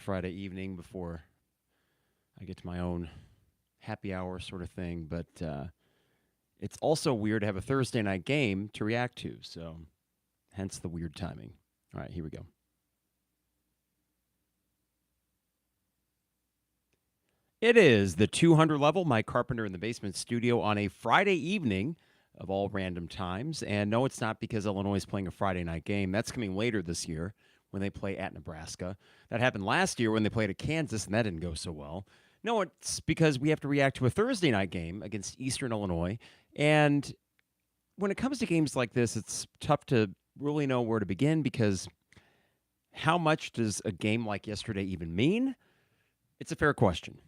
Friday evening before I get to my own happy hour sort of thing. But it's also weird to have a Thursday night game to react to. So hence the weird timing. All right, here we go. It is the 200 level, Mike Carpenter in the basement studio on a Friday evening of all random times. And no, it's not because Illinois is playing a Friday night game. That's coming later this year when they play at Nebraska. That happened last year when they played at Kansas, and that didn't go so well. No, it's because we have to react to a Thursday night game against Eastern Illinois. And when it comes to games like this, it's tough to really know where to begin because how much does a game like yesterday even mean? It's a fair question.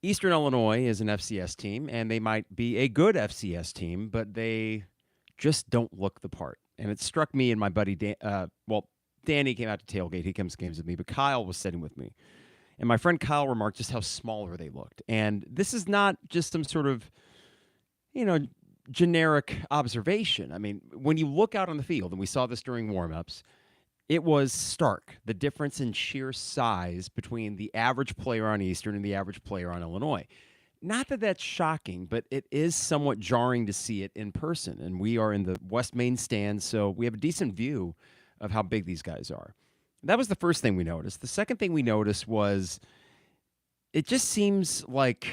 Eastern Illinois is an FCS team, and they might be a good FCS team, but they just don't look the part. And it struck me and my buddy, Danny came out to tailgate. He comes to games with me, but Kyle was sitting with me. And my friend Kyle remarked just how smaller they looked. And this is not just some sort of, generic observation. I mean, when you look out on the field, and we saw this during warmups, it was stark, the difference in sheer size between the average player on Eastern and the average player on Illinois. Not that that's shocking, but it is somewhat jarring to see it in person. And we are in the West Main stand, so we have a decent view of how big these guys are. That was the first thing we noticed. The second thing we noticed was it just seems like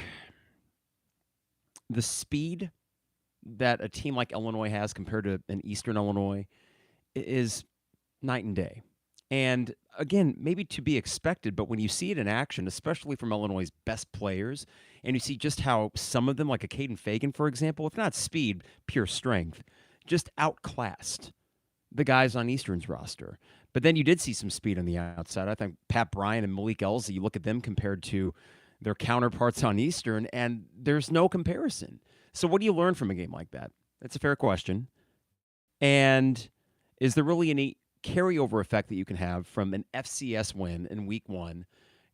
the speed that a team like Illinois has compared to an Eastern Illinois is night and day. And again, maybe to be expected, but when you see it in action, especially from Illinois' best players, and you see just how some of them, like a Kaedin Feagin, for example, if not speed, pure strength, just outclassed the guys on Eastern's roster. But then you did see some speed on the outside. I think Pat Bryant and Malik Elzy, you look at them compared to their counterparts on Eastern, and there's no comparison. So what do you learn from a game like that? That's a fair question. And is there really any carryover effect that you can have from an FCS win in week 1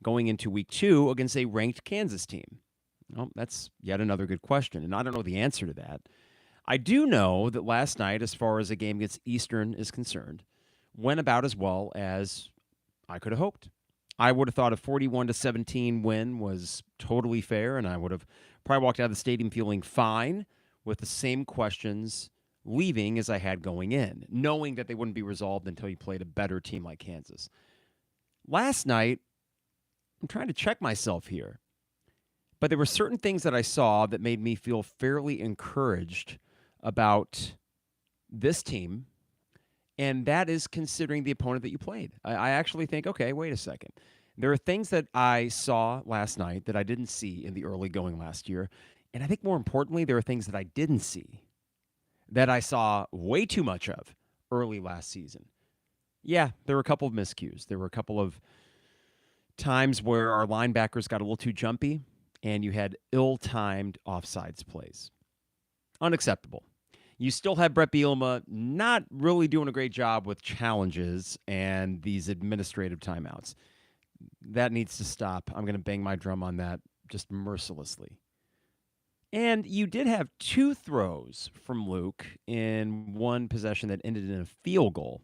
going into week 2 against a ranked Kansas team? Well, that's yet another good question, and I don't know the answer to that. I do know that last night, as far as a game against Eastern is concerned, went about as well as I could have hoped. I would have thought a 41-17 win was totally fair, and I would have probably walked out of the stadium feeling fine with the same questions leaving as I had going in, knowing that they wouldn't be resolved until you played a better team like Kansas. Last night, I'm trying to check myself here, but there were certain things that I saw that made me feel fairly encouraged about this team, and that is considering the opponent that you played. I actually think, okay, wait a second. There are things that I saw last night that I didn't see in the early going last year, and I think more importantly, there are things that I didn't see that I saw way too much of early last season. Yeah, there were a couple of miscues. There were a couple of times where our linebackers got a little too jumpy, and you had ill-timed offsides plays. Unacceptable. You still have Brett Bielema not really doing a great job with challenges and these administrative timeouts. That needs to stop. I'm going to bang my drum on that just mercilessly. And you did have 2 throws from Luke in one possession that ended in a field goal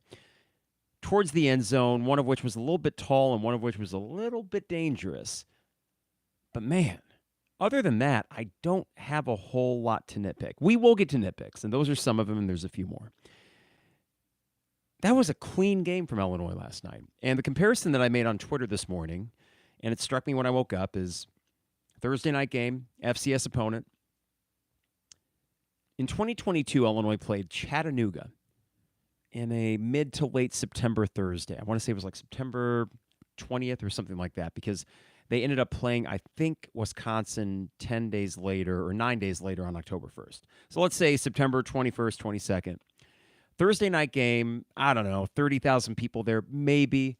towards the end zone, one of which was a little bit tall and one of which was a little bit dangerous. But man, other than that, I don't have a whole lot to nitpick. We will get to nitpicks, and those are some of them, and there's a few more. That was a clean game from Illinois last night. And the comparison that I made on Twitter this morning, and it struck me when I woke up, is Thursday night game, FCS opponent. In 2022, Illinois played Chattanooga in a mid to late September Thursday. I want to say it was like September 20th or something like that, because they ended up playing, I think, Wisconsin 10 days later or 9 days later on October 1st. So let's say September 21st, 22nd. Thursday night game, I don't know, 30,000 people there, maybe.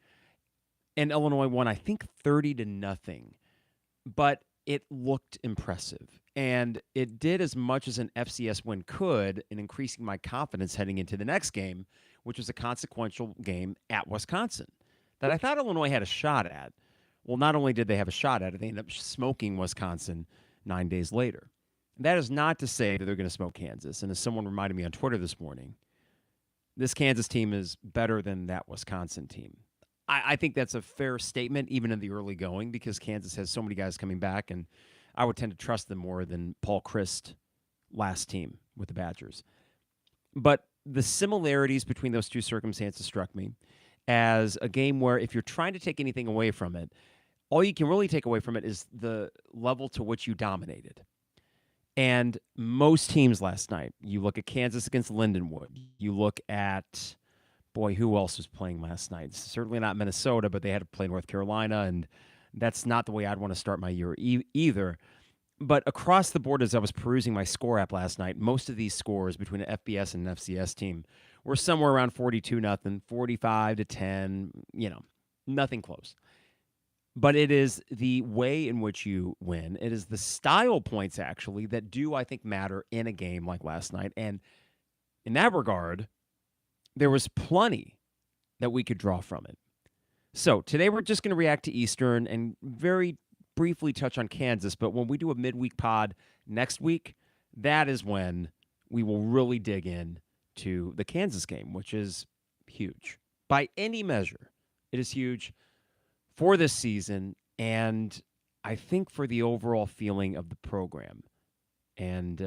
And Illinois won, I think, 30-0. But it looked impressive. And it did as much as an FCS win could in increasing my confidence heading into the next game, which was a consequential game at Wisconsin that I thought Illinois had a shot at. Well, not only did they have a shot at it, they ended up smoking Wisconsin 9 days later. That is not to say that they're going to smoke Kansas. And as someone reminded me on Twitter this morning, this Kansas team is better than that Wisconsin team. I think that's a fair statement, even in the early going, because Kansas has so many guys coming back, and I would tend to trust them more than Paul Chryst last team with the Badgers. But the similarities between those two circumstances struck me as a game where if you're trying to take anything away from it, all you can really take away from it is the level to which you dominated. And most teams last night, you look at Kansas against Lindenwood, you look at, boy, who else was playing last night? Certainly not Minnesota, but they had to play North Carolina, and that's not the way I'd want to start my year either. But across the board, as I was perusing my score app last night, most of these scores between an FBS and an FCS team were somewhere around 42-0, 45-10, nothing close. But it is the way in which you win. It is the style points, actually, that do, I think, matter in a game like last night. And in that regard, there was plenty that we could draw from it. So today we're just going to react to Eastern and very briefly touch on Kansas. But when we do a midweek pod next week, that is when we will really dig in to the Kansas game, which is huge. By any measure, it is huge for this season, and I think for the overall feeling of the program. And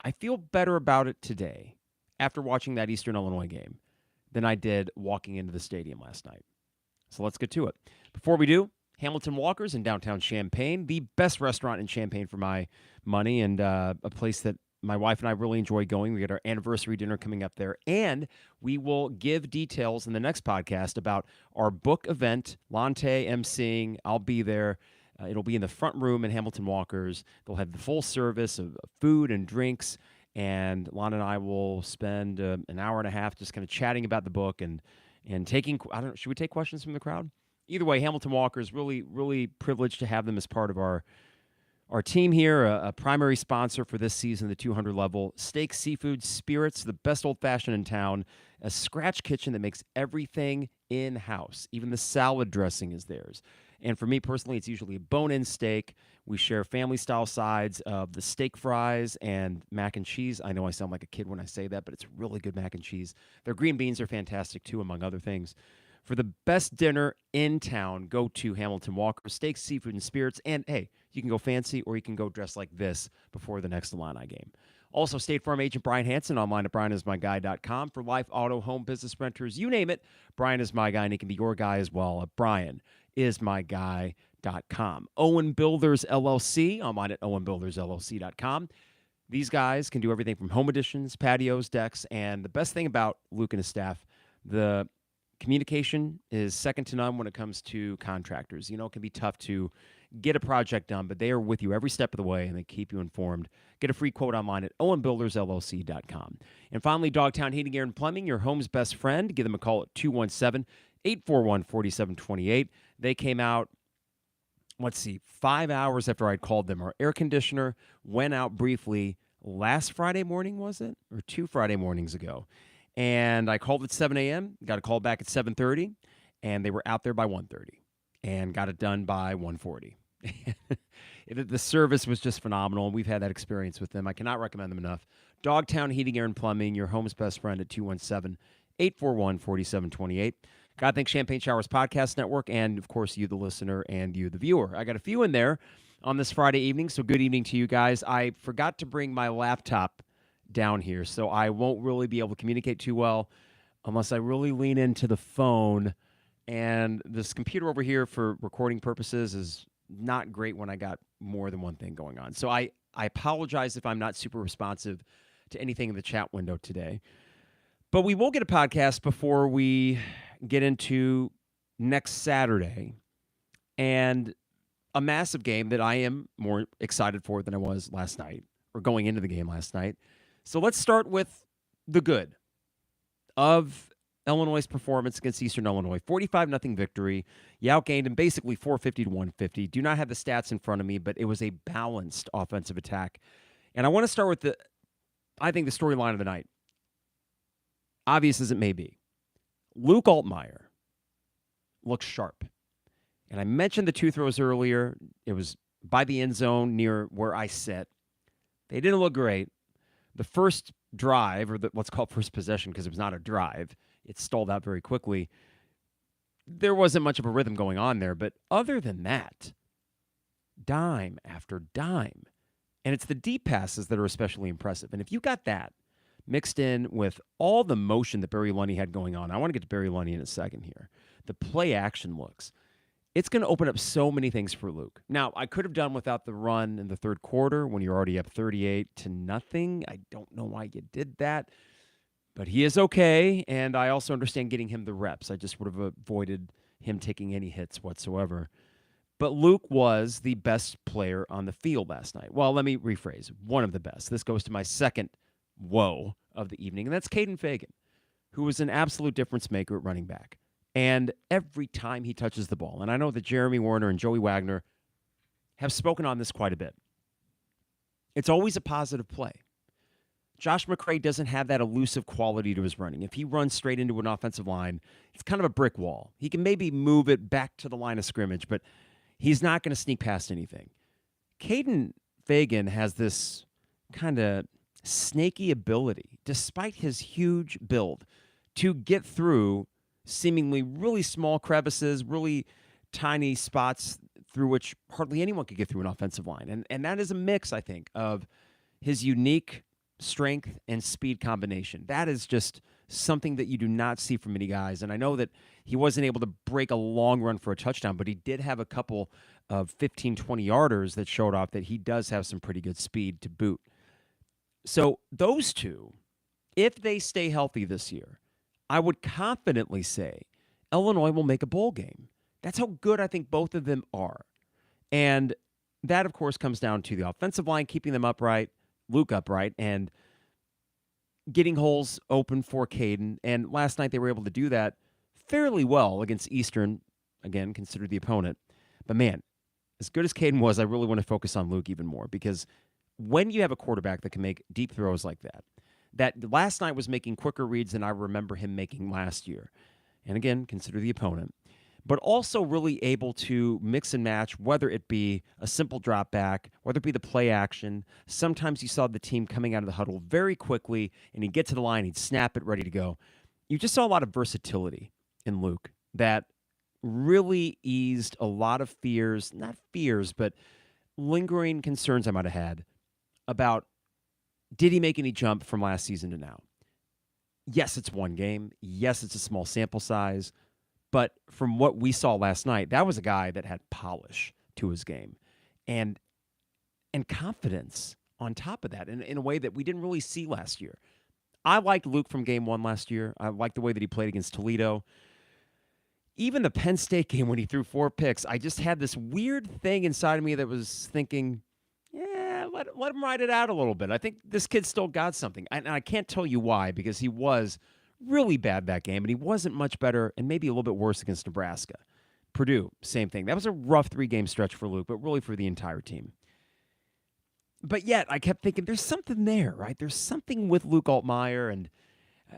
I feel better about it today after watching that Eastern Illinois game than I did walking into the stadium last night. So let's get to it. Before we do, Hamilton Walkers in downtown Champaign, the best restaurant in Champaign for my money, and a place that my wife and I really enjoy going. We got our anniversary dinner coming up there, and we will give details in the next podcast about our book event. Lante emceeing. I'll be there. It'll be in the front room in Hamilton Walkers. They'll have the full service of food and drinks, and Lon and I will spend an hour and a half just kind of chatting about the book and taking, I don't know, should we take questions from the crowd? Either way, Hamilton Walkers, really, really privileged to have them as part of our team here, a primary sponsor for this season, the 200 level. Steak, seafood, spirits, the best old-fashioned in town, a scratch kitchen that makes everything in-house. Even the salad dressing is theirs. And for me personally, it's usually a bone-in steak. We share family-style sides of the steak fries and mac and cheese. I know I sound like a kid when I say that, but it's really good mac and cheese. Their green beans are fantastic, too, among other things. For the best dinner in town, go to Hamilton Walker, steaks, seafood, and spirits. And, hey, you can go fancy or you can go dressed like this before the next Illini game. Also, State Farm agent Brian Hansen online at brianismyguy.com for life, auto, home, business, renters, you name it. Brian is my guy, and he can be your guy as well at brianismyguy.com. Owen Builders LLC online at owenbuildersllc.com. These guys can do everything from home additions, patios, decks, and the best thing about Luke and his staff, the communication is second to none when it comes to contractors. It can be tough to get a project done, but they are with you every step of the way, and they keep you informed. Get a free quote online at owenbuildersllc.com. And finally, Dogtown Heating, Air, and Plumbing, your home's best friend. Give them a call at 217-841-4728. They came out, 5 hours after I'd called them. Our air conditioner went out briefly last Friday morning, was it? Or 2 Friday mornings ago. And I called at 7 a.m., got a call back at 7:30, and they were out there by 1:30 and got it done by 1:40. The service was just phenomenal, and we've had that experience with them. I cannot recommend them enough. Dogtown Heating, Air, and Plumbing, your home's best friend at 217-841-4728. God Thanks Champagne Showers Podcast Network, and, of course, you, the listener, and you, the viewer. I got a few in there on this Friday evening, so good evening to you guys. I forgot to bring my laptop down here, so I won't really be able to communicate too well unless I really lean into the phone. And this computer over here for recording purposes is not great when I got more than one thing going on. So I apologize if I'm not super responsive to anything in the chat window today. But we will get a podcast before we get into next Saturday, and a massive game that I am more excited for than I was last night, or going into the game last night. So let's start with the good of Illinois' performance against Eastern Illinois. 45-0 victory. You outgained them basically 450-150. Do not have the stats in front of me, but it was a balanced offensive attack. And I want to start with the storyline of the night. Obvious as it may be. Luke Altmeyer looks sharp. And I mentioned the 2 throws earlier. It was by the end zone near where I sit. They didn't look great. The first drive, or what's called first possession, because it was not a drive, it stalled out very quickly. there wasn't much of a rhythm going on there. But other than that, dime after dime. And it's the deep passes that are especially impressive. And if you got that mixed in with all the motion that Barry Lunny had going on, I want to get to Barry Lunny in a second here. The play action looks, it's going to open up so many things for Luke. Now, I could have done without the run in the third quarter when you're already up 38-0. I don't know why you did that, but he is okay. And I also understand getting him the reps. I just would have avoided him taking any hits whatsoever. But Luke was the best player on the field last night. Well, let me rephrase. One of the best. This goes to my second whoa of the evening, and that's Kaedin Feagin, who was an absolute difference maker at running back. And every time he touches the ball, and I know that Jeremy Warner and Joey Wagner have spoken on this quite a bit, it's always a positive play. Josh McCray doesn't have that elusive quality to his running. If he runs straight into an offensive line, it's kind of a brick wall. He can maybe move it back to the line of scrimmage, but he's not going to sneak past anything. Kaedin Feagin has this kind of snaky ability, despite his huge build, to get through seemingly really small crevices, really tiny spots through which hardly anyone could get through an offensive line. And that is a mix, I think, of his unique strength and speed combination. That is just something that you do not see from many guys. And I know that he wasn't able to break a long run for a touchdown, but he did have a couple of 15, 20-yarders that showed off that he does have some pretty good speed to boot. So those two, if they stay healthy this year, I would confidently say Illinois will make a bowl game. That's how good I think both of them are. And that, of course, comes down to the offensive line, keeping them upright, Luke upright, and getting holes open for Kaedin. And last night they were able to do that fairly well against Eastern. Again, consider the opponent. But man, as good as Kaedin was, I really want to focus on Luke even more, because when you have a quarterback that can make deep throws like that last night was making quicker reads than I remember him making last year. And again, consider the opponent. But also really able to mix and match, whether it be a simple drop back, whether it be the play action. Sometimes you saw the team coming out of the huddle very quickly, and he'd get to the line, he'd snap it, ready to go. You just saw a lot of versatility in Luke that really eased a lot of fears, not fears, but lingering concerns I might have had about, did he make any jump from last season to now? Yes, it's one game. Yes, it's a small sample size. But from what we saw last night, that was a guy that had polish to his game and confidence on top of that in a way that we didn't really see last year. I liked Luke from game one last year. I liked the way that he played against Toledo. Even the Penn State game when he threw 4 picks, I just had this weird thing inside of me that was thinking, let him ride it out a little bit. I think this kid still got something. And I can't tell you why, because he was really bad that game, and he wasn't much better and maybe a little bit worse against Nebraska. Purdue, same thing. That was a rough 3-game stretch for Luke, but really for the entire team. But yet, I kept thinking, there's something there, right? There's something with Luke Altmeyer, and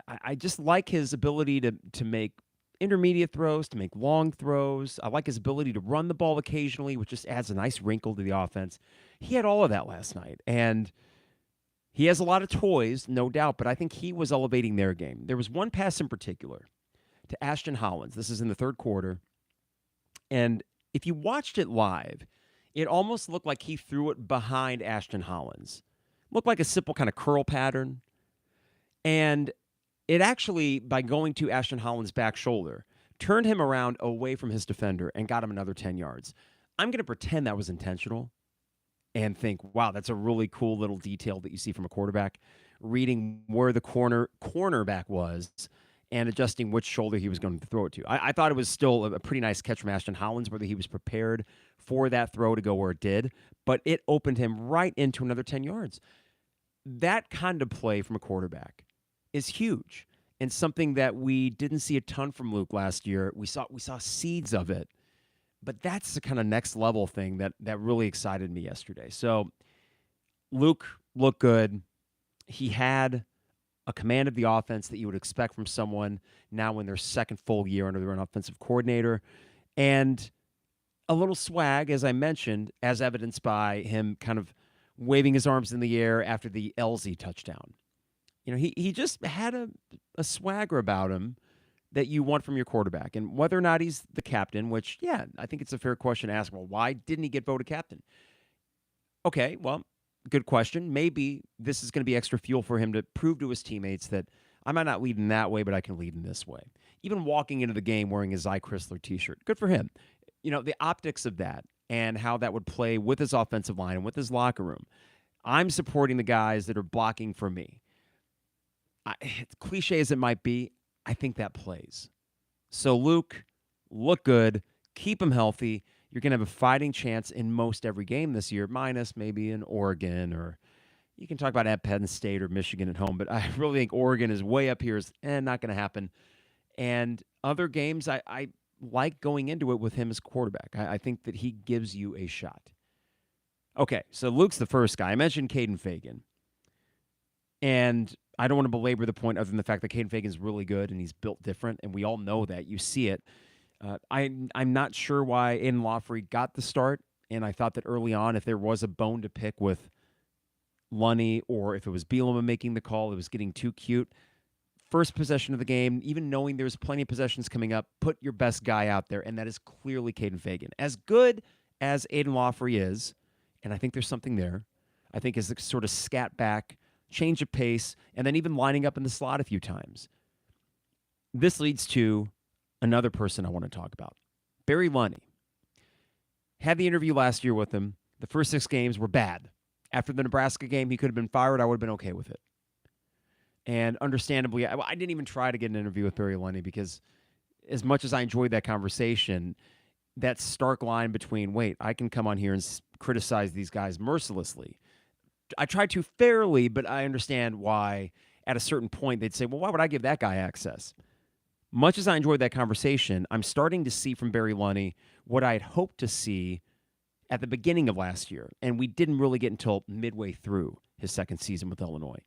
I just like his ability to make intermediate throws, to make long throws. I like his ability to run the ball occasionally, which just adds a nice wrinkle to the offense. He had all of that last night, and he has a lot of toys, no doubt, but I think he was elevating their game. There was one pass in particular to Ashton Hollins. This is in the third quarter, and if you watched it live, it almost looked like he threw it behind Ashton Hollins. Looked like a simple kind of curl pattern, and it actually, by going to Ashton Hollins' back shoulder, turned him around away from his defender and got him another 10 yards. I'm going to pretend that was intentional and think, wow, that's a really cool little detail that you see from a quarterback, reading where the cornerback was and adjusting which shoulder he was going to throw it to. I thought it was still a pretty nice catch from Ashton Hollins, whether he was prepared for that throw to go where it did, but it opened him right into another 10 yards. That kind of play from a quarterback is huge and something that we didn't see a ton from Luke last year. We saw seeds of it, but that's the kind of next level thing that really excited me yesterday. So Luke looked good. He had a command of the offense that you would expect from someone now in their second full year under their own offensive coordinator, and a little swag, as I mentioned, as evidenced by him kind of waving his arms in the air after the LZ touchdown. You know, he just had a swagger about him that you want from your quarterback. And whether or not he's the captain, which, yeah, I think it's a fair question to ask. Well, why didn't he get voted captain? Okay, well, good question. Maybe this is going to be extra fuel for him to prove to his teammates that I might not lead in that way, but I can lead in this way. Even walking into the game wearing his Zy Chrysler t-shirt, good for him. The optics of that and how that would play with his offensive line and with his locker room. I'm supporting the guys that are blocking for me. Cliche as it might be, I think that plays. So, Luke, look good. Keep him healthy. You're going to have a fighting chance in most every game this year, minus maybe in Oregon, or you can talk about at Penn State or Michigan at home, but I really think Oregon is way up here. Is not going to happen. And other games, I like going into it with him as quarterback. I think that he gives you a shot. Okay, so Luke's the first guy. I mentioned Kaedin Feagin. And I don't want to belabor the point other than the fact that Kaedin Feagin is really good and he's built different, and we all know that. You see it. I'm not sure why Aiden Lawfrey got the start, and I thought that early on, if there was a bone to pick with Lunny or if it was Bielema making the call, it was getting too cute. First possession of the game, even knowing there's plenty of possessions coming up, put your best guy out there, and that is clearly Kaedin Feagin. As good as Aiden Lawfrey is, and I think there's something there, I think is the sort of scat back, change of pace, and then even lining up in the slot a few times. This leads to another person I want to talk about. Barry Lunny. Had the interview last year with him. The first 6 games were bad. After the Nebraska game, he could have been fired. I would have been okay with it. And understandably, I didn't even try to get an interview with Barry Lunny because as much as I enjoyed that conversation, that stark line between, wait, I can come on here and criticize these guys mercilessly. I tried to fairly, but I understand why at a certain point they'd say, well, why would I give that guy access? Much as I enjoyed that conversation, I'm starting to see from Barry Lunny what I had hoped to see at the beginning of last year, and we didn't really get until midway through his second season with Illinois.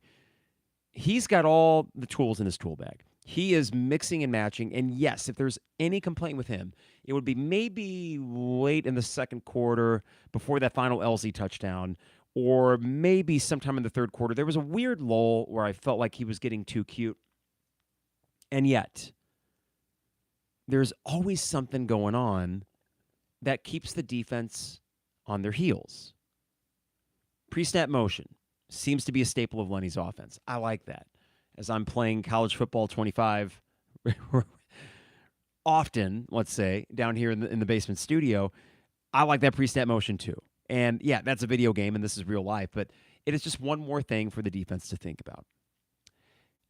He's got all the tools in his tool bag. He is mixing and matching, and yes, if there's any complaint with him, it would be maybe late in the second quarter before that final LZ touchdown, or maybe sometime in the third quarter. There was a weird lull where I felt like he was getting too cute, and yet there's always something going on that keeps the defense on their heels. Pre-snap motion seems to be a staple of Lunny's offense. I like that. As I'm playing college football 25 often, let's say, down here in the basement studio, I like that pre-snap motion too. And yeah, that's a video game and this is real life, but it is just one more thing for the defense to think about.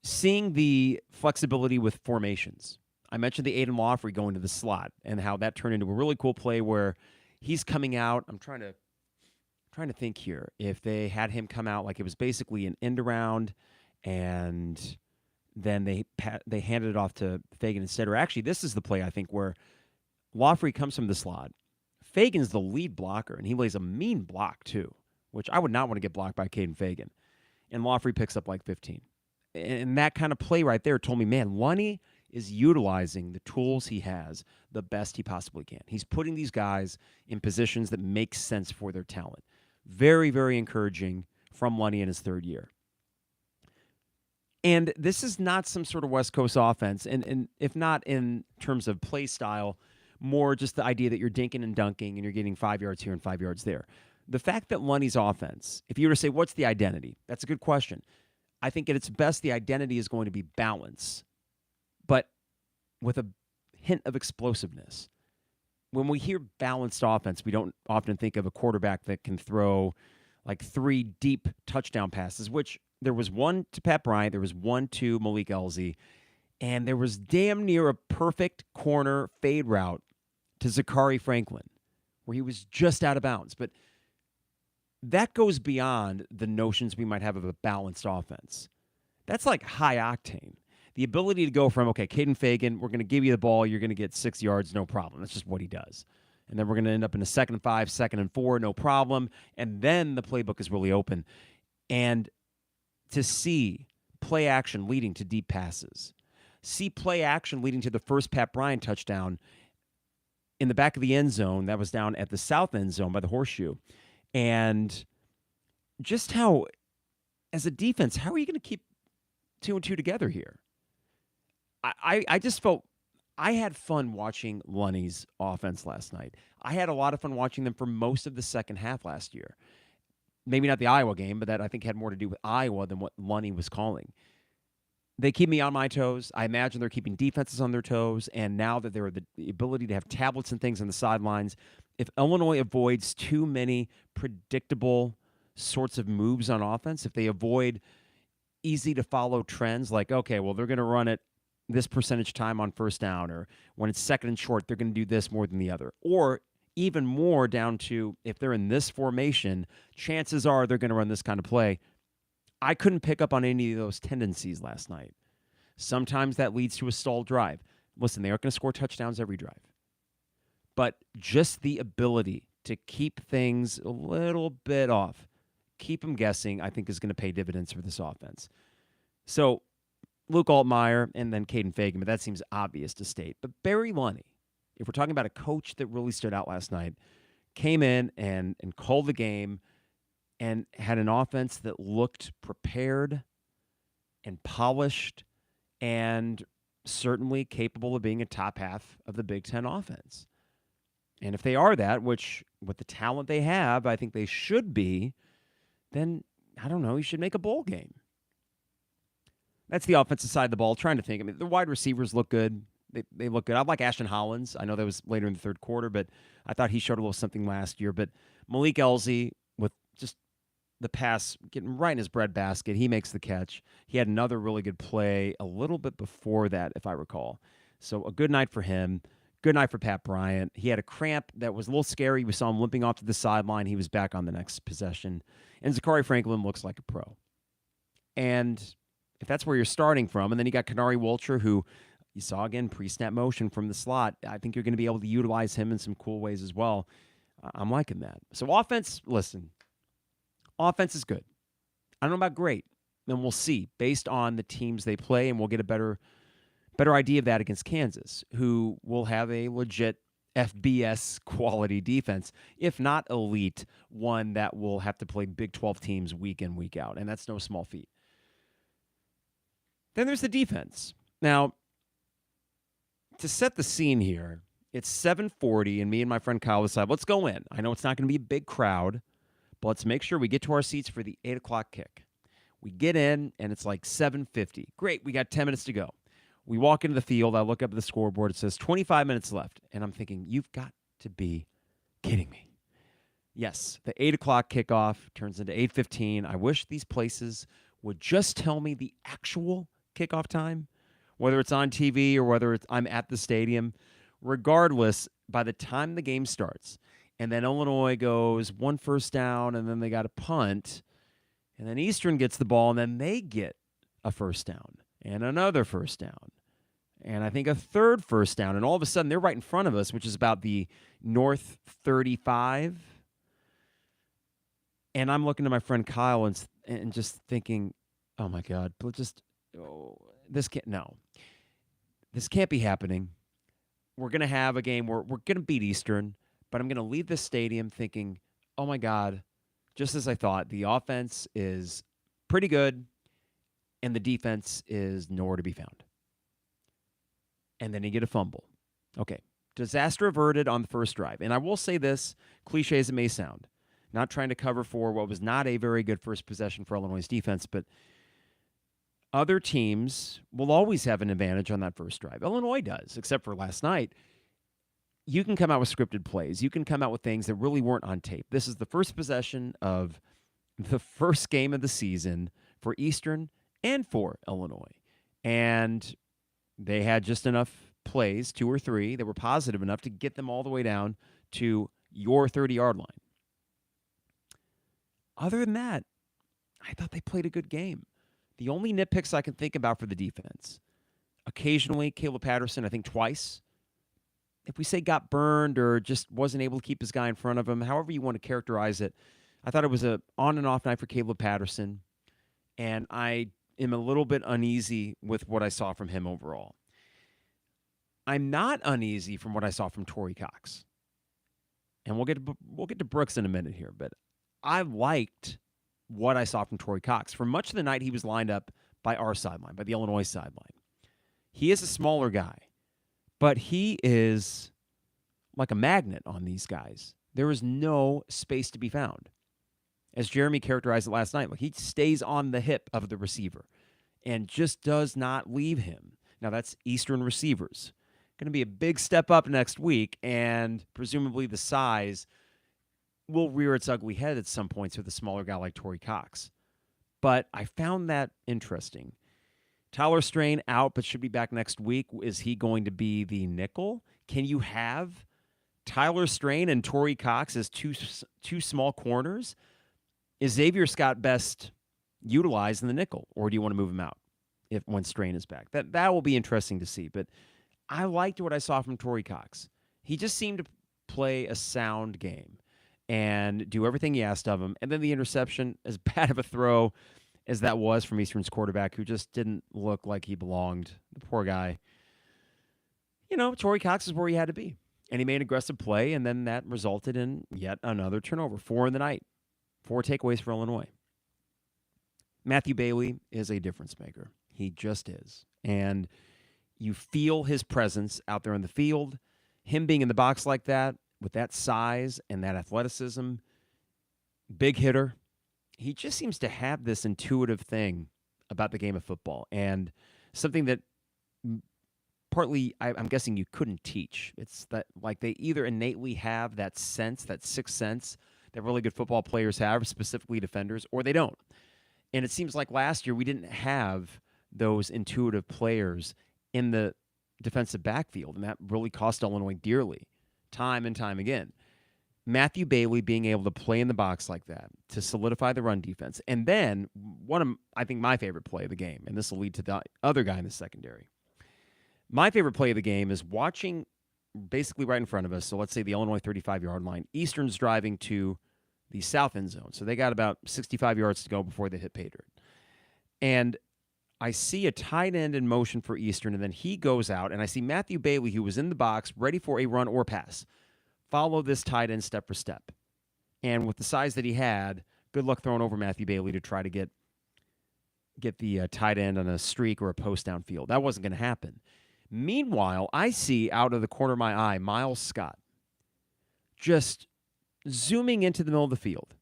Seeing the flexibility with formations. I mentioned the Aiden Lawfrey going to the slot and how that turned into a really cool play where he's coming out. I'm trying to think here. If they had him come out like it was basically an end around and then they handed it off to Feagin instead. Or actually, this is the play, I think, where Lawfrey comes from the slot. Fagan's the lead blocker, and he lays a mean block, too, which I would not want to get blocked by Kaedin Feagin. And Lawfrey picks up like 15. And that kind of play right there told me, man, Lunny is utilizing the tools he has the best he possibly can. He's putting these guys in positions that make sense for their talent. Very, very encouraging from Lunny in his third year. And this is not some sort of West Coast offense, and if not in terms of play style, more just the idea that you're dinking and dunking and you're getting 5 yards here and 5 yards there. The fact that Lunny's offense, if you were to say, what's the identity? That's a good question. I think at its best, the identity is going to be balance, but with a hint of explosiveness. When we hear balanced offense, we don't often think of a quarterback that can throw like 3 deep touchdown passes, which there was one to Pat Bryant, there was one to Malik Elzy, and there was damn near a perfect corner fade route to Zachary Franklin, where he was just out of bounds. But that goes beyond the notions we might have of a balanced offense. That's like high octane. The ability to go from, okay, Kaedin Feagin, we're going to give you the ball, you're going to get 6 yards, no problem. That's just what he does. And then we're going to end up in a 2nd and 5, 2nd and 4, no problem. And then the playbook is really open. And to see play action leading to deep passes, see play action leading to the first Pat Bryant touchdown in the back of the end zone that was down at the south end zone by the horseshoe. And just how, as a defense, how are you going to keep 2 and 2 together here? I just felt I had fun watching Lunny's offense last night. I had a lot of fun watching them for most of the second half last year. Maybe not the Iowa game, but that I think had more to do with Iowa than what Lunny was calling. They keep me on my toes. I imagine they're keeping defenses on their toes. And now that there are the ability to have tablets and things on the sidelines, if Illinois avoids too many predictable sorts of moves on offense, if they avoid easy to follow trends like, okay, well, they're going to run it this percentage time on first down, or when it's second and short, they're going to do this more than the other. Or even more down to if they're in this formation, chances are they're going to run this kind of play. I couldn't pick up on any of those tendencies last night. Sometimes that leads to a stalled drive. Listen, they aren't going to score touchdowns every drive. But just the ability to keep things a little bit off, keep them guessing, I think is going to pay dividends for this offense. So Luke Altmeyer and then Kaedin Feagin, but that seems obvious to state. But Barry Lunny, if we're talking about a coach that really stood out last night, came in and called the game and had an offense that looked prepared and polished and certainly capable of being a top half of the Big Ten offense. And if they are that, which with the talent they have, I think they should be, then, I don't know, you should make a bowl game. That's the offensive side of the ball. Trying to think. I mean, the wide receivers look good. They look good. I like Ashton Hollins. I know that was later in the third quarter, but I thought he showed a little something last year. But Malik Elzy, with just the pass getting right in his breadbasket, he makes the catch. He had another really good play a little bit before that, if I recall. So a good night for him. Good night for Pat Bryant. He had a cramp that was a little scary. We saw him limping off to the sideline. He was back on the next possession. And Zachary Franklin looks like a pro. And if that's where you're starting from, and then you got Kanari Wolcher, who you saw, again, pre-snap motion from the slot. I think you're going to be able to utilize him in some cool ways as well. I'm liking that. So offense, listen, offense is good. I don't know about great. And we'll see based on the teams they play, and we'll get a better idea of that against Kansas, who will have a legit FBS quality defense, if not elite, one that will have to play Big 12 teams week in, week out. And that's no small feat. Then there's the defense. Now, to set the scene here, it's 7:40, and me and my friend Kyle decide, let's go in. I know it's not going to be a big crowd, but let's make sure we get to our seats for the 8 o'clock kick. We get in, and it's like 7:50. Great, we got 10 minutes to go. We walk into the field. I look up at the scoreboard. It says 25 minutes left, and I'm thinking, you've got to be kidding me. Yes, the 8 o'clock kickoff turns into 8:15. I wish these places would just tell me the actual kickoff time, whether it's on TV or whether I'm at the stadium. Regardless, by the time the game starts, and then Illinois goes one first down, and then they got a punt, and then Eastern gets the ball, and then they get a first down and another first down, and I think a third first down, and all of a sudden they're right in front of us, which is about the North 35. And I'm looking to my friend Kyle and just thinking, oh my God, this can't be happening. We're going to have a game where we're going to beat Eastern, but I'm going to leave this stadium thinking, oh my God, just as I thought, the offense is pretty good and the defense is nowhere to be found. And then you get a fumble. Okay, disaster averted on the first drive. And I will say this, cliche as it may sound, not trying to cover for what was not a very good first possession for Illinois' defense, but other teams will always have an advantage on that first drive. Illinois does, except for last night. You can come out with scripted plays. You can come out with things that really weren't on tape. This is the first possession of the first game of the season for Eastern and for Illinois. And they had just enough plays, 2 or 3, that were positive enough to get them all the way down to your 30-yard line. Other than that, I thought they played a good game. The only nitpicks I can think about for the defense, occasionally Caleb Patterson, I think twice, if we say got burned or just wasn't able to keep his guy in front of him, however you want to characterize it, I thought it was a on and off night for Caleb Patterson, and I am a little bit uneasy with what I saw from him overall. I'm not uneasy from what I saw from Torrey Cox, and we'll get to Brooks in a minute here, but I liked what I saw from Torrey Cox. For much of the night, he was lined up by our sideline, by the Illinois sideline. He is a smaller guy, but he is like a magnet on these guys. There is no space to be found. As Jeremy characterized it last night, like he stays on the hip of the receiver and just does not leave him. Now, that's Eastern receivers. Going to be a big step up next week, and presumably the size will rear its ugly head at some points with a smaller guy like Torrey Cox. But I found that interesting. Tyler Strain out, but should be back next week. Is he going to be the nickel? Can you have Tyler Strain and Torrey Cox as two small corners? Is Xavier Scott best utilized in the nickel, or do you want to move him out when Strain is back? That will be interesting to see. But I liked what I saw from Torrey Cox. He just seemed to play a sound game and do everything he asked of him. And then the interception, as bad of a throw as that was from Eastern's quarterback, who just didn't look like he belonged. The poor guy. You know, Torrey Cox is where he had to be. And he made an aggressive play, and then that resulted in yet another turnover. 4 in the night. 4 takeaways for Illinois. Matthew Bailey is a difference maker. He just is. And you feel his presence out there in the field. Him being in the box like that, with that size and that athleticism, big hitter. He just seems to have this intuitive thing about the game of football, and something that partly I'm guessing you couldn't teach. It's that like they either innately have that sense, that sixth sense that really good football players have, specifically defenders, or they don't. And it seems like last year we didn't have those intuitive players in the defensive backfield, and that really cost Illinois dearly, time and time again. Matthew Bailey being able to play in the box like that to solidify the run defense. And then one of, I think, my favorite play of the game, and this will lead to the other guy in the secondary. My favorite play of the game is watching basically right in front of us. So let's say the Illinois 35-yard line. Eastern's driving to the south end zone. So they got about 65 yards to go before they hit pay dirt. And I see a tight end in motion for Eastern, and then he goes out, and I see Matthew Bailey, who was in the box, ready for a run or pass, follow this tight end step for step. And with the size that he had, good luck throwing over Matthew Bailey to try to get the tight end on a streak or a post downfield. That wasn't going to happen. Meanwhile, I see out of the corner of my eye Miles Scott just zooming into the middle of the field,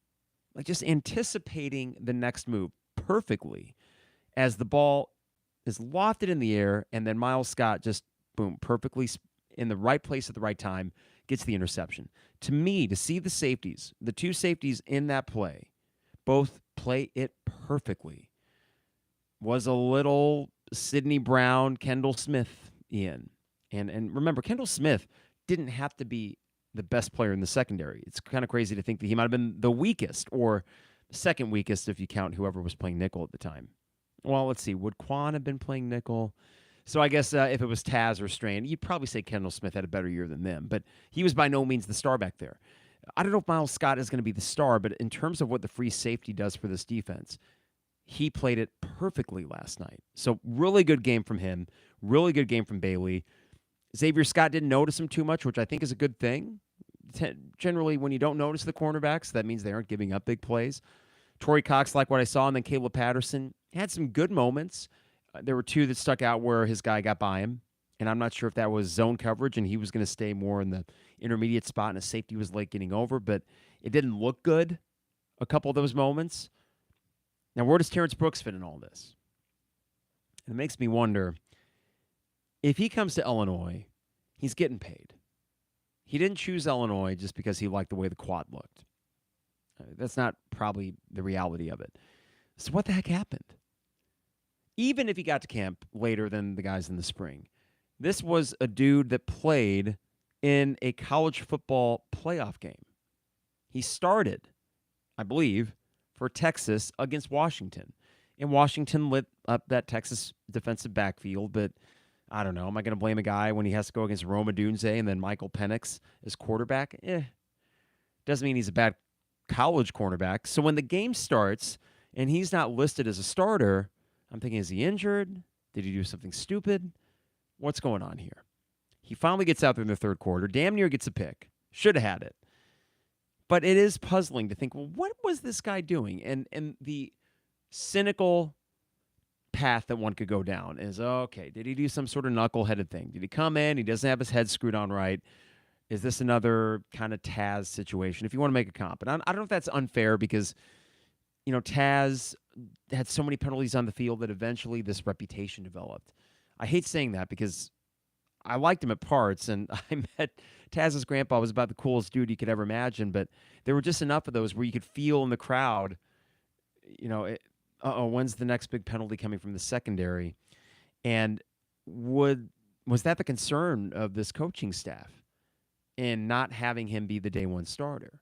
like just anticipating the next move perfectly as the ball is lofted in the air, and then Miles Scott just, boom, perfectly in the right place at the right time, gets the interception. To me, to see the safeties, the two safeties in that play, both play it perfectly, was a little Sidney Brown, Kendall Smith, Ian. And remember, Kendall Smith didn't have to be the best player in the secondary. It's kind of crazy to think that he might have been the weakest or second weakest if you count whoever was playing nickel at the time. Well, let's see. Would Quan have been playing nickel? So I guess if it was Taz or Strain, you'd probably say Kendall Smith had a better year than them, but he was by no means the star back there. I don't know if Miles Scott is going to be the star, but in terms of what the free safety does for this defense, he played it perfectly last night. So really good game from him, really good game from Bailey. Xavier Scott didn't notice him too much, which I think is a good thing. Generally, when you don't notice the cornerbacks, that means they aren't giving up big plays. Torrey Cox, like what I saw, and then Caleb Patterson had some good moments. There were two that stuck out where his guy got by him, and I'm not sure if that was zone coverage and he was going to stay more in the intermediate spot and his safety was late getting over, but it didn't look good, a couple of those moments. Now, where does Terrence Brooks fit in all this? And it makes me wonder, if he comes to Illinois, he's getting paid. He didn't choose Illinois just because he liked the way the quad looked. That's not probably the reality of it. So what the heck happened? Even if he got to camp later than the guys in the spring, this was a dude that played in a college football playoff game. He started, I believe, for Texas against Washington. And Washington lit up that Texas defensive backfield, but I don't know. Am I going to blame a guy when he has to go against Roma Dunze and then Michael Penix as quarterback? Doesn't mean he's a bad college cornerback. So when the game starts and he's not listed as a starter, I'm thinking, is he injured? Did he do something stupid? What's going on here? He finally gets out there in the third quarter. Damn near gets a pick. Should have had it. But it is puzzling to think, well, what was this guy doing? And the cynical path that one could go down is, okay, did he do some sort of knuckleheaded thing? Did he come in? He doesn't have his head screwed on right. Is this another kind of Taz situation? If you want to make a comp. And I don't know if that's unfair because, Taz had so many penalties on the field that eventually this reputation developed. I hate saying that because I liked him at parts, and I met Taz's grandpa was about the coolest dude you could ever imagine, but there were just enough of those where you could feel in the crowd, when's the next big penalty coming from the secondary? And was that the concern of this coaching staff in not having him be the day one starter?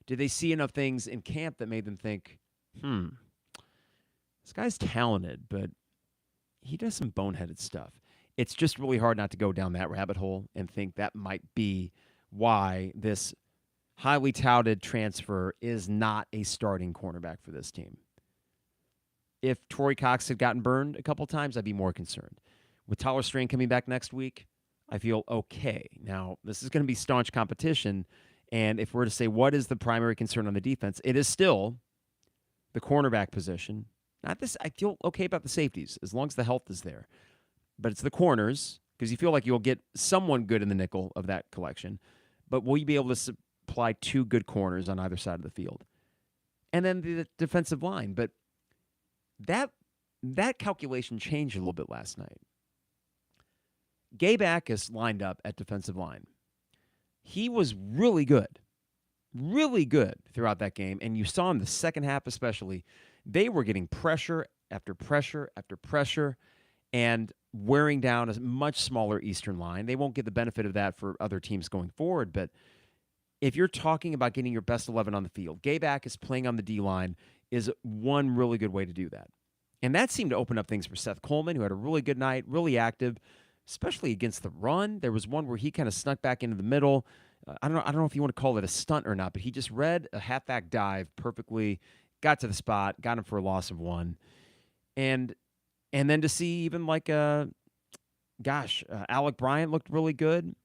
Did they see enough things in camp that made them think, this guy's talented, but he does some boneheaded stuff? It's just really hard not to go down that rabbit hole and think that might be why this highly touted transfer is not a starting cornerback for this team. If Torrey Cox had gotten burned a couple times, I'd be more concerned. With Tyler Strain coming back next week, I feel okay. Now, this is going to be staunch competition, and if we're to say what is the primary concern on the defense, it is still the cornerback position. Not this. I feel okay about the safeties as long as the health is there. But it's the corners, because you feel like you'll get someone good in the nickel of that collection. But will you be able to supply two good corners on either side of the field? And then the defensive line. But that calculation changed a little bit last night. Gabe Akis lined up at defensive line. He was really good throughout that game. And you saw in the second half especially, they were getting pressure after pressure after pressure and wearing down a much smaller Eastern line. They won't get the benefit of that for other teams going forward, but if you're talking about getting your best 11 on the field, Gabe Akis playing on the D-line is one really good way to do that. And that seemed to open up things for Seth Coleman, who had a really good night, really active, especially against the run. There was one where he kind of snuck back into the middle. I don't know if you want to call it a stunt or not, but he just read a halfback dive perfectly, got to the spot, got him for a loss of 1. And then to see even like, Alec Bryant looked really good.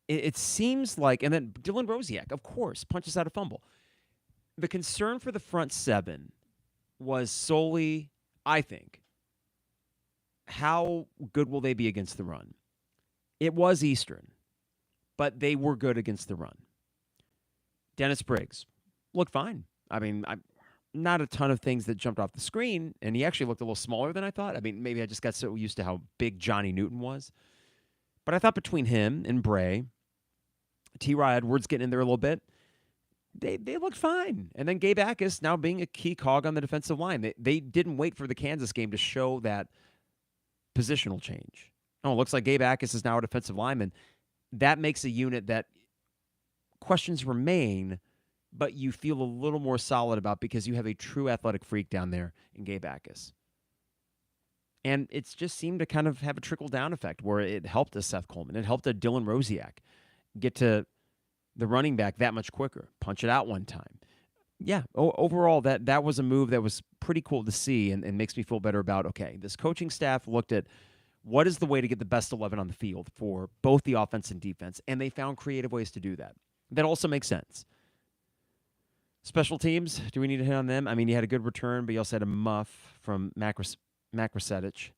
It seems like, and then Dylan Rosiak, of course, punches out a fumble. The concern for the front seven was solely, I think, how good will they be against the run? It was Eastern, but they were good against the run. Dennis Briggs looked fine. I mean, not a ton of things that jumped off the screen, and he actually looked a little smaller than I thought. I mean, maybe I just got so used to how big Johnny Newton was. But I thought between him and Bray, T.Y. Edwards getting in there a little bit, they looked fine. And then Gabe Akis now being a key cog on the defensive line. They didn't wait for the Kansas game to show that positional change. Oh, it looks like Gabe Akis is now a defensive lineman. That makes a unit that questions remain, but you feel a little more solid about because you have a true athletic freak down there in Gabe Akis. And it's just seemed to kind of have a trickle-down effect where it helped a Seth Coleman. It helped a Dylan Rosiak get to the running back that much quicker, punch it out one time. Yeah, overall, that was a move that was pretty cool to see and makes me feel better about, okay, this coaching staff looked at what is the way to get the best 11 on the field for both the offense and defense, and they found creative ways to do that. That also makes sense. Special teams, do we need to hit on them? I mean, you had a good return, but you also had a muff from Mac Rasedich.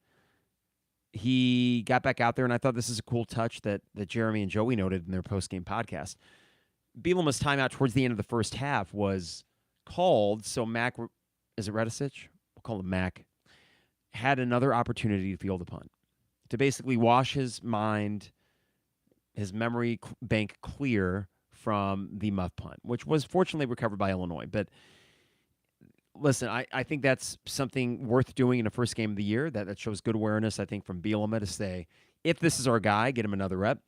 He got back out there, and I thought this is a cool touch that Jeremy and Joey noted in their post-game podcast. Bielema's timeout towards the end of the first half was called, so Mac, is it Redisich? We'll call him Mac, had another opportunity to field a punt, to basically wash his mind, his memory bank clear from the muff punt, which was fortunately recovered by Illinois. But listen, I think that's something worth doing in the first game of the year. That shows good awareness, I think, from Bielema to say, if this is our guy, get him another rep.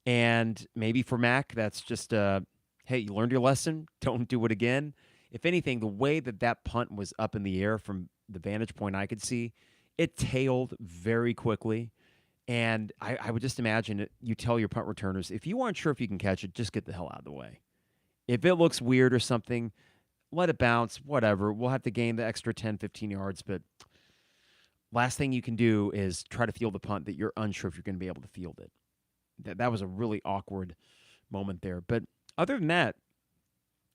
And maybe for Mac, that's just, hey, you learned your lesson. Don't do it again. If anything, the way that punt was up in the air from the vantage point I could see, it tailed very quickly. And I would just imagine you tell your punt returners, if you aren't sure if you can catch it, just get the hell out of the way. If it looks weird or something, let it bounce, whatever. We'll have to gain the extra 10, 15 yards. But last thing you can do is try to field the punt that you're unsure if you're going to be able to field it. That was a really awkward moment there. But other than that,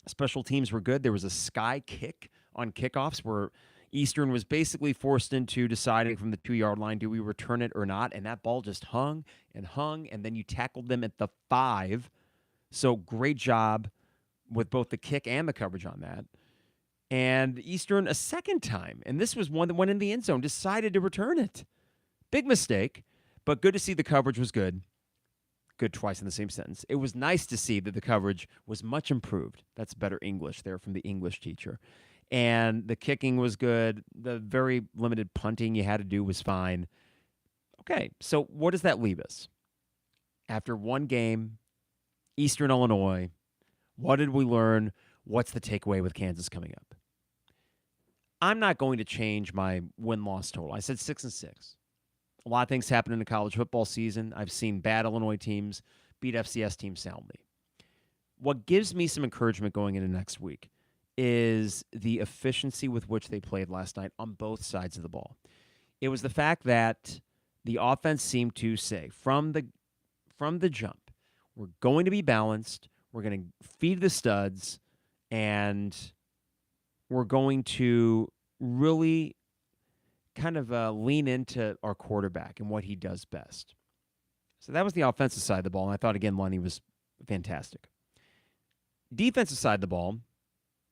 special teams were good. There was a sky kick on kickoffs where Eastern was basically forced into deciding from the 2-yard line, do we return it or not? And that ball just hung, and then you tackled them at the 5. So great job with both the kick and the coverage on that. And Eastern a second time, and this was one that went in the end zone, decided to return it. Big mistake, but good to see the coverage was good. Good twice in the same sentence. It was nice to see that the coverage was much improved. That's better English there from the English teacher. And the kicking was good. The very limited punting you had to do was fine. Okay, so what does that leave us? After one game, Eastern Illinois, what did we learn? What's the takeaway with Kansas coming up? I'm not going to change my win-loss total. I said 6-6. A lot of things happen in the college football season. I've seen bad Illinois teams beat FCS teams soundly. What gives me some encouragement going into next week is the efficiency with which they played last night on both sides of the ball. It was the fact that the offense seemed to say from the jump, we're going to be balanced, we're going to feed the studs, and we're going to really kind of lean into our quarterback and what he does best. So that was the offensive side of the ball, and I thought, again, Lunny was fantastic. Defensive side of the ball,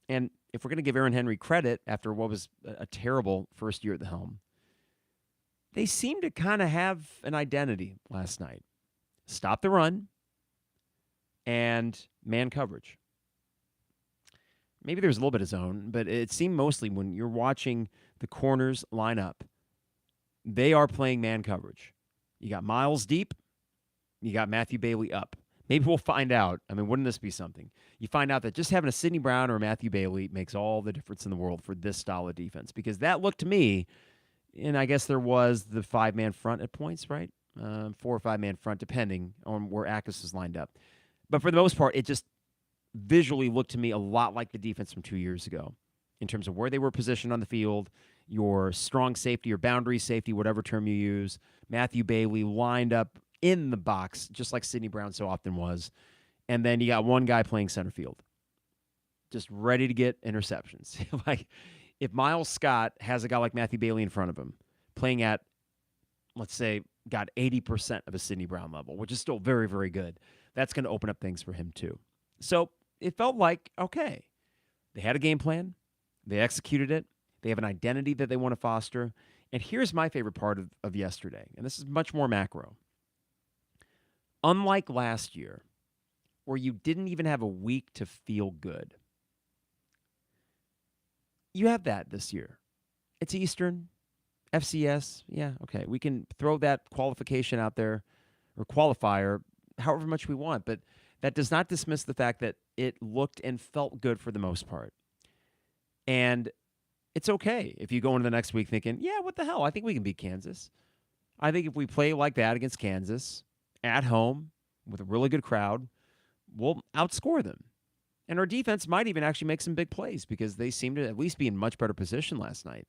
and if we're going to give Aaron Henry credit after what was a terrible first year at the helm, they seemed to kind of have an identity last night. Stop the run and man coverage. Maybe there was a little bit of zone, but it seemed mostly when you're watching the corners line up, they are playing man coverage. You got Miles deep, you got Matthew Bailey up. Maybe we'll find out. I mean, wouldn't this be something? You find out that just having a Sidney Brown or a Matthew Bailey makes all the difference in the world for this style of defense, because that looked to me, and I guess there was the 5-man front at points, right? 4 or 5-man front, depending on where Akis is lined up. But for the most part, it just visually looked to me a lot like the defense from 2 years ago in terms of where they were positioned on the field, your strong safety or boundary safety, whatever term you use. Matthew Bailey lined up in the box, just like Sidney Brown so often was. And then you got one guy playing center field, just ready to get interceptions. Like, if Miles Scott has a guy like Matthew Bailey in front of him, playing at, let's say, got 80% of a Sidney Brown level, which is still very, very good, that's going to open up things for him too. So it felt like, okay, they had a game plan. They executed it. They have an identity that they want to foster. And here's my favorite part of yesterday, and this is much more macro. Unlike last year, where you didn't even have a week to feel good, you have that this year. It's Eastern, FCS. Yeah, okay. We can throw that qualification out there, or qualifier, however much we want, but that does not dismiss the fact that it looked and felt good for the most part. And it's okay if you go into the next week thinking, yeah, what the hell? I think we can beat Kansas. I think if we play like that against Kansas, at home, with a really good crowd, we'll outscore them. And our defense might even actually make some big plays because they seem to at least be in much better position last night.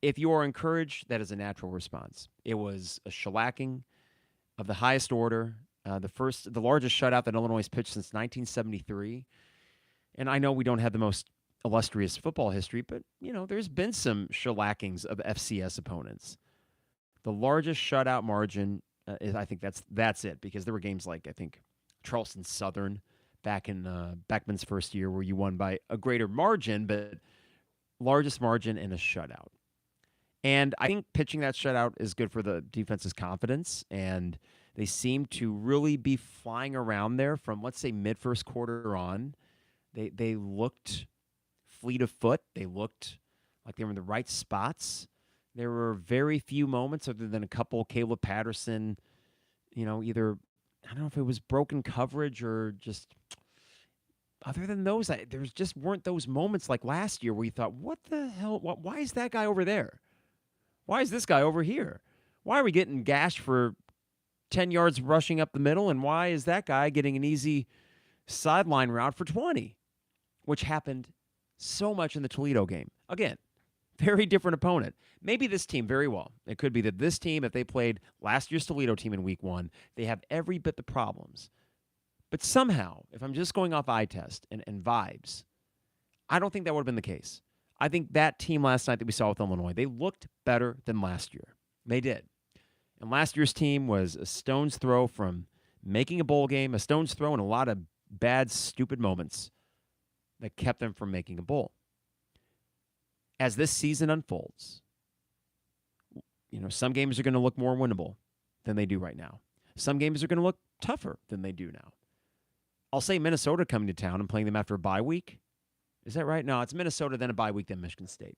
If you are encouraged, that is a natural response. It was a shellacking of the highest order, the largest shutout that Illinois has pitched since 1973. And I know we don't have the most illustrious football history, but, there's been some shellackings of FCS opponents. The largest shutout margin, I think that's it, because there were games like, I think, Charleston Southern back in Beckman's first year where you won by a greater margin, but largest margin in a shutout. And I think pitching that shutout is good for the defense's confidence, and they seem to really be flying around there from, let's say, mid-first quarter on. They looked fleet of foot. They looked like they were in the right spots. There were very few moments other than a couple Caleb Patterson, either, I don't know if it was broken coverage or just, other than those, there just weren't those moments like last year where you thought, what the hell, why is that guy over there? Why is this guy over here? Why are we getting gashed for 10 yards rushing up the middle, and why is that guy getting an easy sideline route for 20? Which happened so much in the Toledo game. Again, very different opponent. Maybe this team, very well. It could be that this team, if they played last year's Toledo team in week 1, they have every bit the problems. But somehow, if I'm just going off eye test and vibes, I don't think that would have been the case. I think that team last night that we saw with Illinois, they looked better than last year. They did. And last year's team was a stone's throw from making a bowl game, a stone's throw, and a lot of bad, stupid moments that kept them from making a bowl. As this season unfolds, some games are going to look more winnable than they do right now. Some games are going to look tougher than they do now. I'll say Minnesota coming to town and playing them after a bye week. Is that right? No, it's Minnesota, then a bye week, then Michigan State.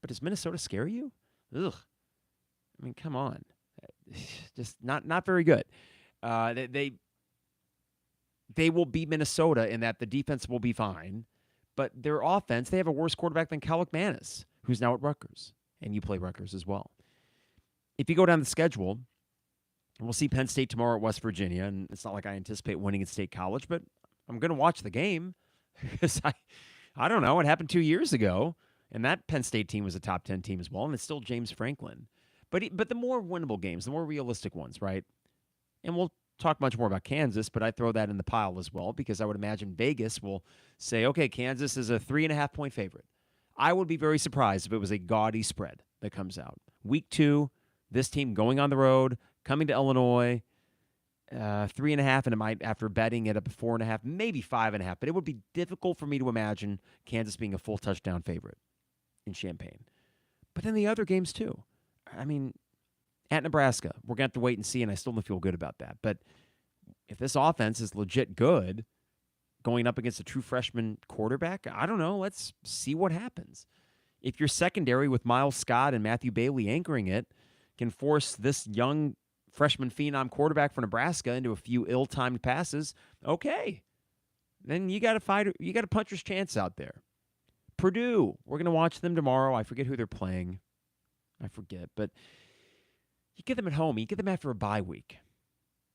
But does Minnesota scare you? Ugh. I mean, come on. Just not very good. They will beat Minnesota in that the defense will be fine, but their offense, they have a worse quarterback than Cal McManus, who's now at Rutgers, and you play Rutgers as well. If you go down the schedule, we'll see Penn State tomorrow at West Virginia, and it's not like I anticipate winning at State College, but I'm going to watch the game because I don't know. It happened 2 years ago, and that Penn State team was a top 10 team as well, and it's still James Franklin. But the more winnable games, the more realistic ones, right? And we'll talk much more about Kansas, but I throw that in the pile as well because I would imagine Vegas will say, okay, Kansas is a 3.5-point favorite. I would be very surprised if it was a gaudy spread that comes out. Week 2, this team going on the road, coming to Illinois, 3.5, and it might, after betting it up to 4.5, maybe 5.5. But it would be difficult for me to imagine Kansas being a full touchdown favorite in Champaign. But then the other games too. I mean, at Nebraska, we're going to have to wait and see, and I still don't feel good about that. But if this offense is legit good, going up against a true freshman quarterback, I don't know. Let's see what happens. If your secondary with Miles Scott and Matthew Bailey anchoring it can force this young freshman phenom quarterback for Nebraska into a few ill-timed passes, okay. Then you got to fight. You got a puncher's chance out there. Purdue, we're going to watch them tomorrow. I forget who they're playing. But you get them at home. You get them after a bye week.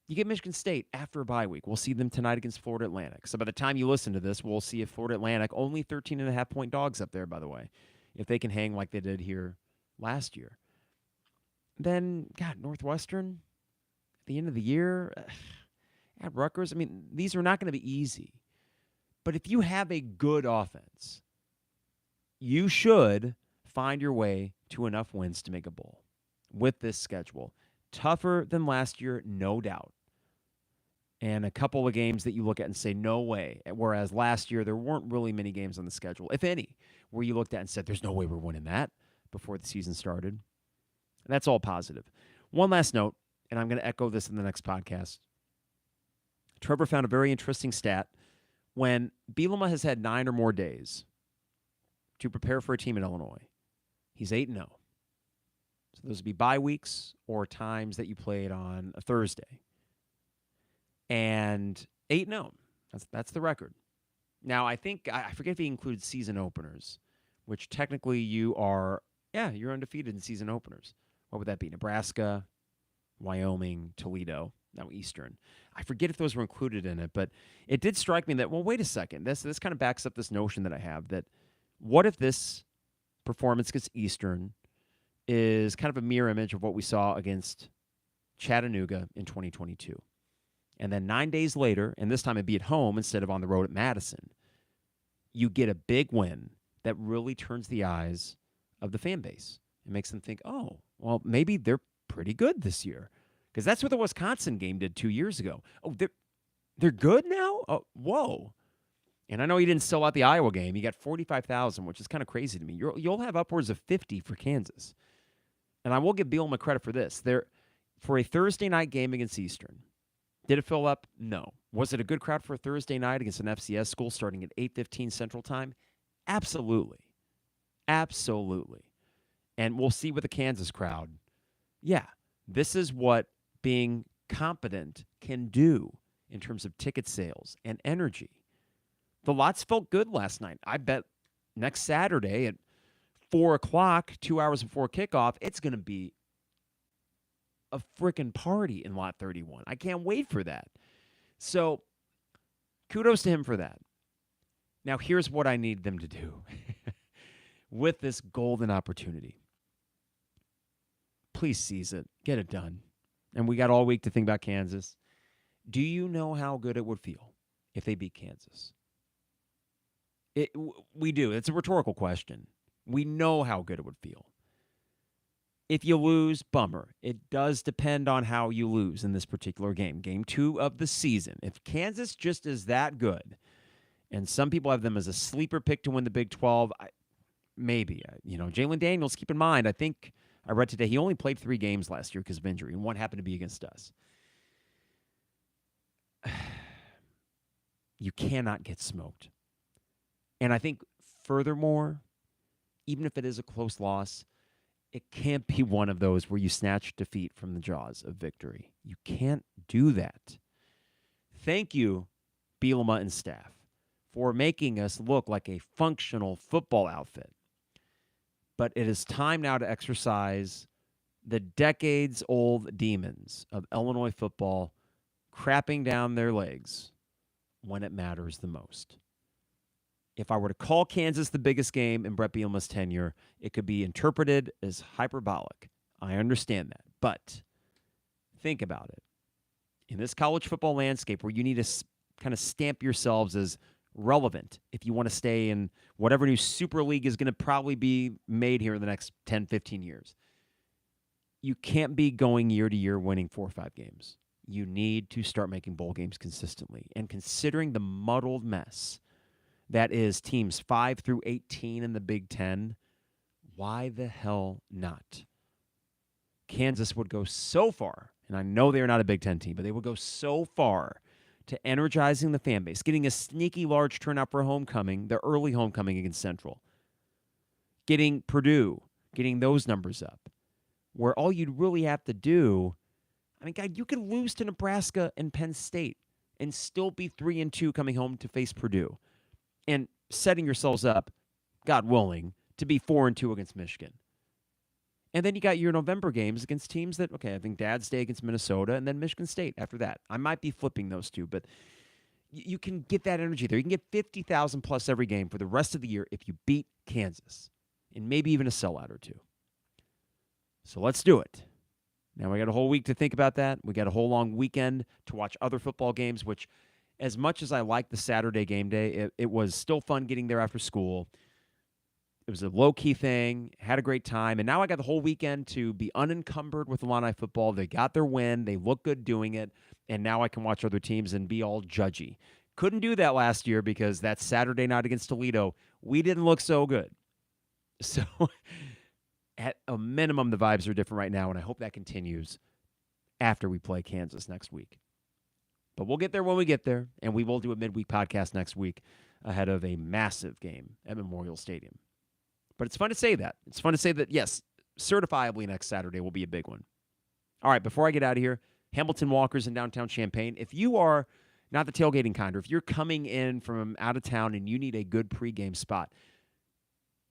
You get Michigan State after a bye week. We'll see them tonight against Florida Atlantic. So by the time you listen to this, we'll see if Florida Atlantic, only 13.5-point dogs up there, by the way, if they can hang like they did here last year. Then, God, Northwestern at the end of the year, at Rutgers. I mean, these are not going to be easy. But if you have a good offense, you should find your way to enough wins to make a bowl with this schedule. Tougher than last year, no doubt. And a couple of games that you look at and say, no way. Whereas last year, there weren't really many games on the schedule, if any, where you looked at and said, there's no way we're winning that before the season started. And that's all positive. One last note, and I'm going to echo this in the next podcast. Trevor found a very interesting stat. When Bielema has had 9 or more days to prepare for a team in Illinois, he's 8-0. So those would be bye weeks or times that you played on a Thursday. And 8-0. That's the record. Now, I think, I forget if he includes season openers, which technically you're undefeated in season openers. What would that be? Nebraska, Wyoming, Toledo, now Eastern. I forget if those were included in it, but it did strike me that, well, wait a second. This kind of backs up this notion that I have that what if this performance against Eastern is kind of a mirror image of what we saw against Chattanooga in 2022. And then 9 days later, and this time it'd be at home instead of on the road at Madison, you get a big win that really turns the eyes of the fan base. It makes them think, oh, well, maybe they're pretty good this year. Because that's what the Wisconsin game did 2 years ago. Oh, they're good now? Oh, whoa. And I know you didn't sell out the Iowa game. You got 45,000, which is kind of crazy to me. You'll have upwards of 50 for Kansas. And I will give Bielema credit for this. For a Thursday night game against Eastern, did it fill up? No. Was it a good crowd for a Thursday night against an FCS school starting at 8:15 Central Time? Absolutely. Absolutely. And we'll see with the Kansas crowd. Yeah, this is what being competent can do in terms of ticket sales and energy. The lots felt good last night. I bet next Saturday at 4 o'clock, 2 hours before kickoff, it's going to be a freaking party in Lot 31. I can't wait for that. So kudos to him for that. Now, here's what I need them to do with this golden opportunity. Please seize it. Get it done. And we got all week to think about Kansas. Do you know how good it would feel if they beat Kansas? We do. It's a rhetorical question. We know how good it would feel. If you lose, bummer. It does depend on how you lose in this particular game. Game 2 of the season. If Kansas just is that good, and some people have them as a sleeper pick to win the Big 12, maybe. Jalen Daniels, keep in mind, I think I read today he only played 3 games last year because of injury, and one happened to be against us. You cannot get smoked. And I think, furthermore, even if it is a close loss, it can't be one of those where you snatch defeat from the jaws of victory. You can't do that. Thank you, Bielema and staff, for making us look like a functional football outfit. But it is time now to exercise the decades-old demons of Illinois football crapping down their legs when it matters the most. If I were to call Kansas the biggest game in Brett Bielema's tenure, it could be interpreted as hyperbolic. I understand that. But think about it. In this college football landscape where you need to kind of stamp yourselves as relevant if you want to stay in whatever new Super League is going to probably be made here in the next 10, 15 years, you can't be going year to year winning 4 or 5 games. You need to start making bowl games consistently. And considering the muddled mess that is teams 5 through 18 in the Big Ten, why the hell not? Kansas would go so far, and I know they are not a Big Ten team, but they would go so far to energizing the fan base, getting a sneaky large turnout for homecoming, the early homecoming against Central, getting Purdue, getting those numbers up, where all you'd really have to do, God, you could lose to Nebraska and Penn State and still be 3-2 coming home to face Purdue, and setting yourselves up, God willing, to be 4-2 against Michigan. And then you got your November games against teams that, I think Dad's Day against Minnesota and then Michigan State after that. I might be flipping those two, but you can get that energy there. You can get 50,000 plus every game for the rest of the year if you beat Kansas and maybe even a sellout or two. So let's do it. Now we got a whole week to think about that. We got a whole long weekend to watch other football games, which, as much as I like the Saturday game day, it was still fun getting there after school. It was a low-key thing, had a great time, and now I got the whole weekend to be unencumbered with Illini football. They got their win. They look good doing it, and now I can watch other teams and be all judgy. Couldn't do that last year because that Saturday night against Toledo, we didn't look so good. So at a minimum, the vibes are different right now, and I hope that continues after we play Kansas next week. But we'll get there when we get there, and we will do a midweek podcast next week ahead of a massive game at Memorial Stadium. But it's fun to say that. It's fun to say that, yes, certifiably next Saturday will be a big one. All right, before I get out of here, Hamilton Walkers in downtown Champaign. If you are not the tailgating kind, or if you're coming in from out of town and you need a good pregame spot,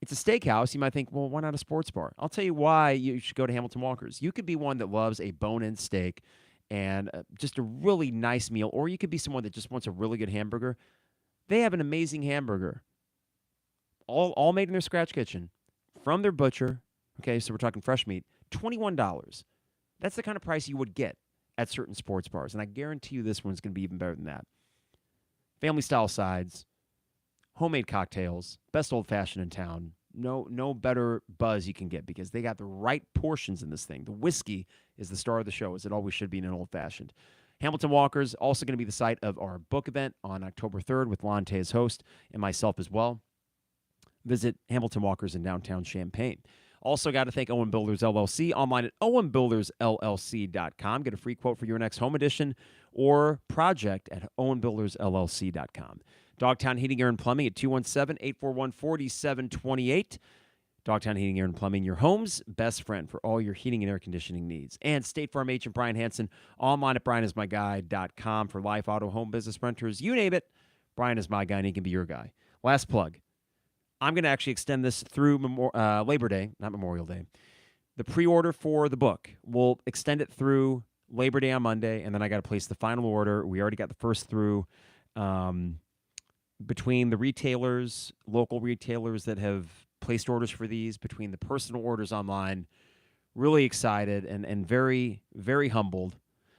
it's a steakhouse. You might think, well, why not a sports bar? I'll tell you why you should go to Hamilton Walkers. You could be one that loves a bone-in steak and just a really nice meal, or you could be someone that just wants a really good hamburger. They have an amazing hamburger, all made in their scratch kitchen from their butcher. Okay, so we're talking fresh meat, $21. That's the kind of price you would get at certain sports bars, and I guarantee you this one's going to be even better than that. Family-style sides, homemade cocktails, best old-fashioned in town. No better buzz you can get because they got the right portions in this thing. The whiskey is the star of the show, as it always should be in an old-fashioned. Hamilton Walkers also going to be the site of our book event on October 3rd with Lonte as host and myself as well. Visit Hamilton Walkers in downtown Champaign. Also got to thank Owen Builders LLC, online at owenbuildersllc.com. Get a free quote for your next home edition or project at owenbuildersllc.com. Dogtown Heating, Air, and Plumbing at 217-841-4728. Dogtown Heating, Air, and Plumbing, your home's best friend for all your heating and air conditioning needs. And State Farm agent Brian Hansen, online at brianismyguy.com for life, auto, home, business, renters, you name it. Brian is my guy, and he can be your guy. Last plug. I'm going to actually extend this through Labor Day, not Memorial Day. The pre-order for the book, we'll extend it through Labor Day on Monday, and then I got to place the final order. We already got the first through between the retailers, local retailers that have placed orders for these, between the personal orders online. Really excited and very, very humbled.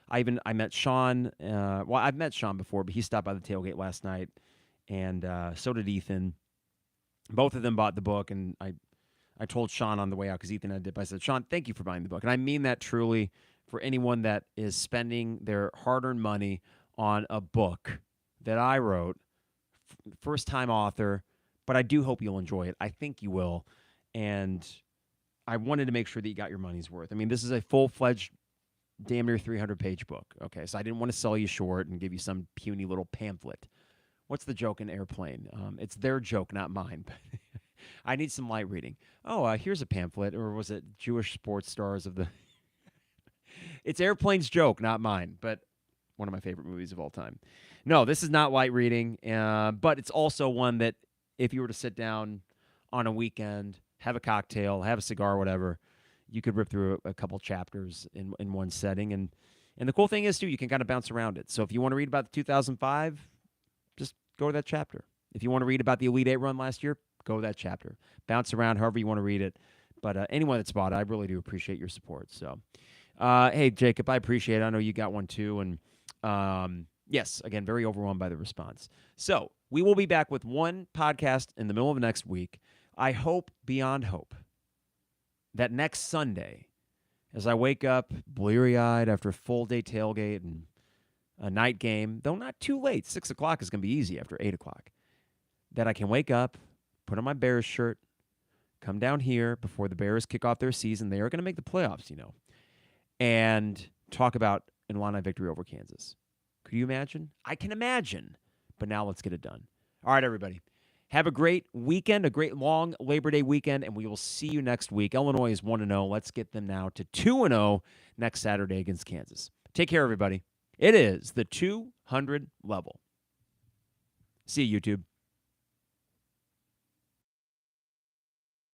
I met Sean. I've met Sean before, but he stopped by the tailgate last night, and so did Ethan. Both of them bought the book, and I told Sean on the way out because Ethan had dip. I said, Sean, thank you for buying the book. And I mean that truly for anyone that is spending their hard-earned money on a book that I wrote, first-time author, but I do hope you'll enjoy it. I think you will. And I wanted to make sure that you got your money's worth. I mean, this is a full-fledged, damn near 300-page book. Okay, so I didn't want to sell you short and give you some puny little pamphlet. What's the joke in Airplane? It's their joke, not mine. I need some light reading. Oh, here's a pamphlet, or was it Jewish sports stars of the... It's Airplane's joke, not mine, but one of my favorite movies of all time. No, this is not light reading, but it's also one that if you were to sit down on a weekend, have a cocktail, have a cigar, whatever, you could rip through a couple chapters in one setting. And the cool thing is, too, you can kind of bounce around it. So if you want to read about the 2005, just go to that chapter. If you want to read about the Elite Eight run last year, go to that chapter. Bounce around however you want to read it. But anyone that's bought it, I really do appreciate your support. So, hey, Jacob, I appreciate it. I know you got one, too. And yes, again, very overwhelmed by the response. So we will be back with one podcast in the middle of next week. I hope beyond hope that next Sunday, as I wake up bleary-eyed after a full-day tailgate and a night game, though not too late, 6 o'clock is going to be easy after 8 o'clock, that I can wake up, put on my Bears shirt, come down here before the Bears kick off their season. They are going to make the playoffs, and talk about an Illini victory over Kansas. Could you imagine? I can imagine. But now let's get it done. All right, everybody. Have a great weekend, a great long Labor Day weekend, and we will see you next week. Illinois is 1-0. Let's get them now to 2-0 next Saturday against Kansas. Take care, everybody. It is the 200 level. See you, YouTube.